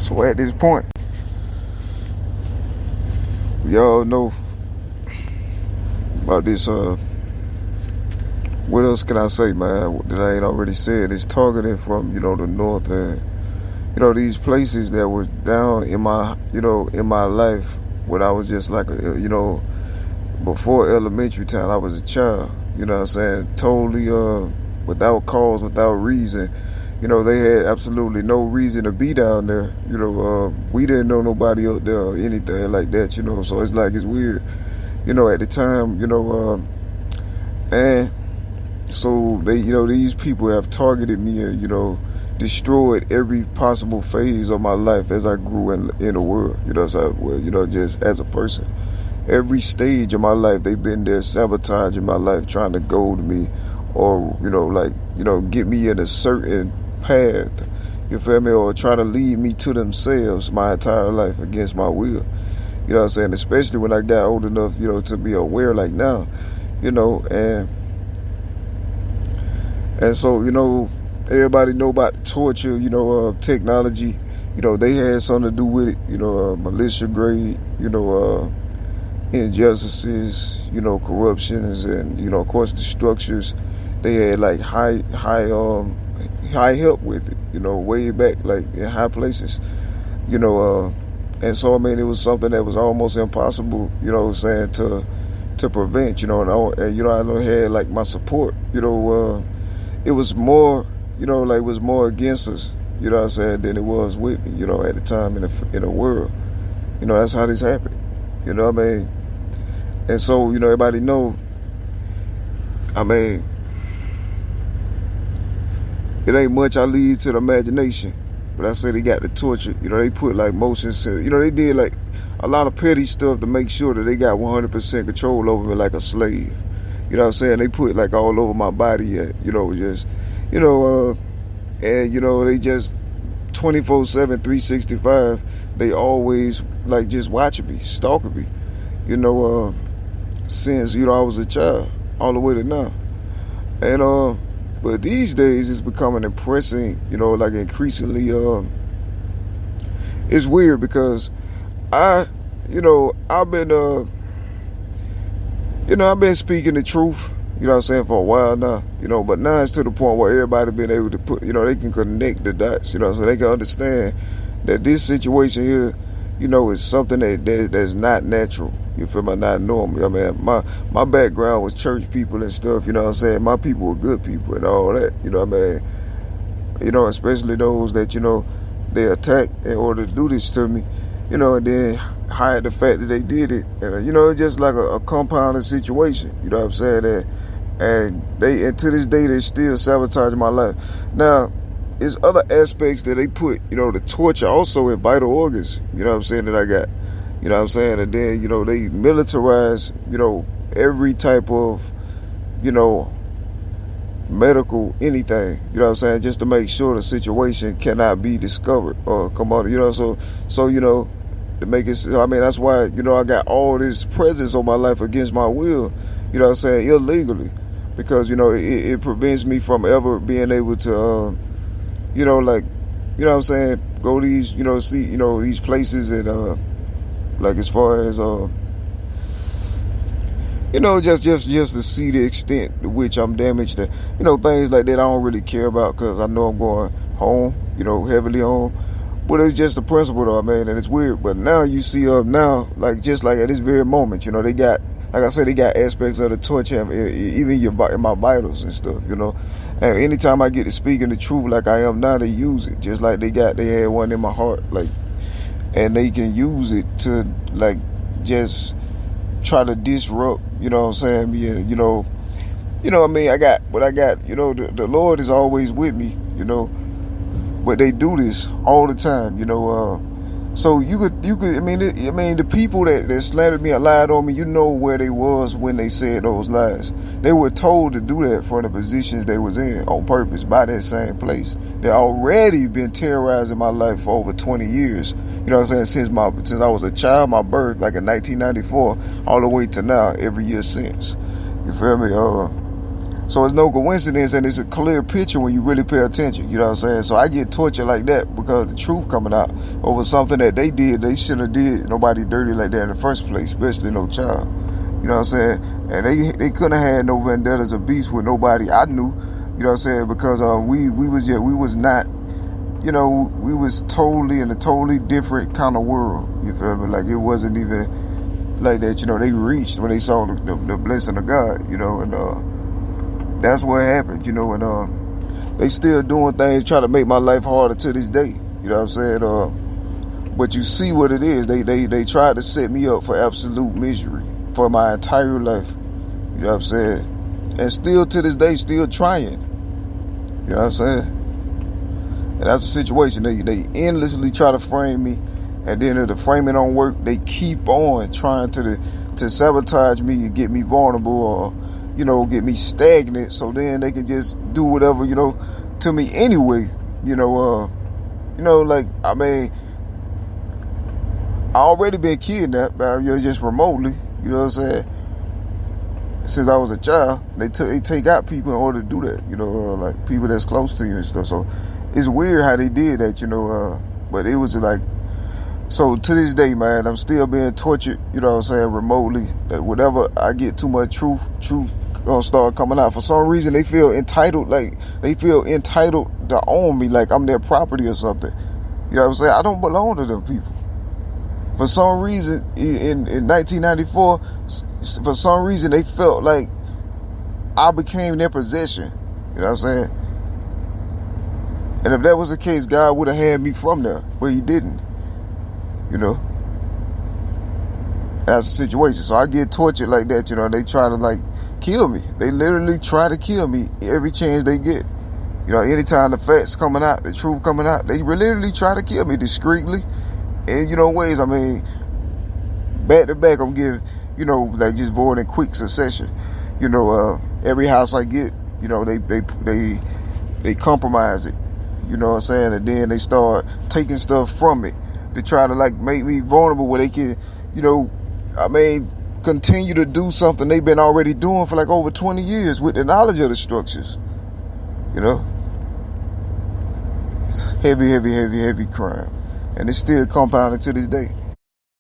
So at this point, we all know about this, what else can I say, man, that I ain't already said? It's targeted from, the north and, these places that was down in my, in my life when I was just like, before elementary time, I was a child, you know what I'm saying? Totally, without cause, without reason. They had absolutely no reason to be down there. We didn't know nobody up there or anything like that, so it's like, it's weird, at the time, and so they, these people have targeted me and, destroyed every possible phase of my life as I grew in the world, just as a person. Every stage of my life, they've been there sabotaging my life, trying to goad me or, get me in a certain path, you feel me, or try to lead me to themselves my entire life against my will, you know what I'm saying, especially when I got old enough, to be aware like now, and so, everybody know about the torture, technology, they had something to do with it, militia grade, injustices, corruptions, and, of course, the structures, they had like high help with it, way back, like in high places, and so, I mean, it was something that was almost impossible, to prevent, and I don't had like my support, it was more, it was more against us, than it was with me, at the time in the world, that's how this happened, what I mean, and so, everybody know, I mean, it ain't much I leave to the imagination, but I say they got the torture. They put like motions. They did like a lot of petty stuff to make sure that they got 100% control over me like a slave. You know what I'm saying? They put like all over my body, and they just 24/7, 365. They always like just watching me, stalking me. Since I was a child, all the way to now, and but these days it's becoming impressing, like increasingly, it's weird because I've been, I've been speaking the truth, what I'm saying, for a while now, but now it's to the point where everybody been able to put, they can connect the dots, so they can understand that this situation here, is something that's not natural. You feel me? Not normal. I mean, my background was church people and stuff, what I'm saying? My people were good people and all that, what I mean? Especially those that, they attacked in order to do this to me, and then hide the fact that they did it. And, it's just like a compounded situation, what I'm saying? And to this day, they still sabotaging my life. Now, there's other aspects that they put, the torture also in vital organs, what I'm saying, that I got. You know what I'm saying? And then, they militarize, every type of, medical anything, what I'm saying, just to make sure the situation cannot be discovered or come out, so, to make it, I mean, that's why, I got all this presence on my life against my will, what I'm saying, illegally, because, it prevents me from ever being able to, what I'm saying, go these, see, these places and, like as far as just to see the extent to which I'm damaged, and things like that I don't really care about because I know I'm going home, heavily home. But it's just the principle though, man, and it's weird. But now you see now, like just like at this very moment, they got, like I said, they got aspects of the torture, even in my vitals and stuff, And anytime I get to speaking the truth like I am now, they use it. Just like they had one in my heart, like. And they can use it to like just try to disrupt, what I'm saying? Yeah, I mean, I got, the Lord is always with me, but they do this all the time, so you could, I mean, the people that slandered me and lied on me, where they was when they said those lies. They were told to do that from the positions they was in on purpose by that same place. They already been terrorizing my life for over 20 years. You know what I'm saying? Since I was a child, my birth, like in 1994, all the way to now, every year since. You feel me? So it's no coincidence, and it's a clear picture when you really pay attention. You know what I'm saying? So I get tortured like that because the truth coming out over something that they did. They shouldn't have did nobody dirty like that in the first place, especially no child. You know what I'm saying? And they couldn't have had no vendettas or beefs with nobody I knew. You know what I'm saying? Because we was not, you know, we was totally in a totally different kind of world. You feel me? Like it wasn't even like that. You know, they reached when they saw the blessing of God. You know, and that's what happened. You know, and they still doing things trying to make my life harder to this day. You know what I'm saying? But you see what it is. They tried to set me up for absolute misery for my entire life. You know what I'm saying? And still to this day, still trying. You know what I'm saying? And that's the situation. They endlessly try to frame me, and then if the framing don't work, they keep on trying to sabotage me and get me vulnerable, or, you know, get me stagnant, so then they can just do whatever, you know, to me anyway. You know, like, I mean, I already been kidnapped, you know, just remotely. You know what I'm saying? Since I was a child, they take out people in order to do that. You know, like people that's close to you and stuff. So it's weird how they did that. You know, but it was like, so to this day, man, I'm still being tortured. You know what I'm saying? Remotely. That whatever I get too much truth gonna start coming out. For some reason, they feel entitled. Like they feel entitled to own me, like I'm their property or something. You know what I'm saying? I don't belong to them people. For some reason, in 1994, for some reason, they felt like I became their possession. You know what I'm saying? And if that was the case, God would have had me from there, but he didn't. You know? That's the situation. So I get tortured like that, you know, they try to, like, kill me. They literally try to kill me every chance they get. You know, anytime the facts coming out, the truth coming out, they literally try to kill me discreetly. And, you know, ways, I mean, back to back, I'm giving, you know, like just void in quick succession. You know, every house I get, you know, they compromise it. You know what I'm saying? And then they start taking stuff from me to try to, like, make me vulnerable where they can, you know, I mean, continue to do something they've been already doing for like over 20 years with the knowledge of the structures. You know? It's heavy crime. And it's still compounded to this day.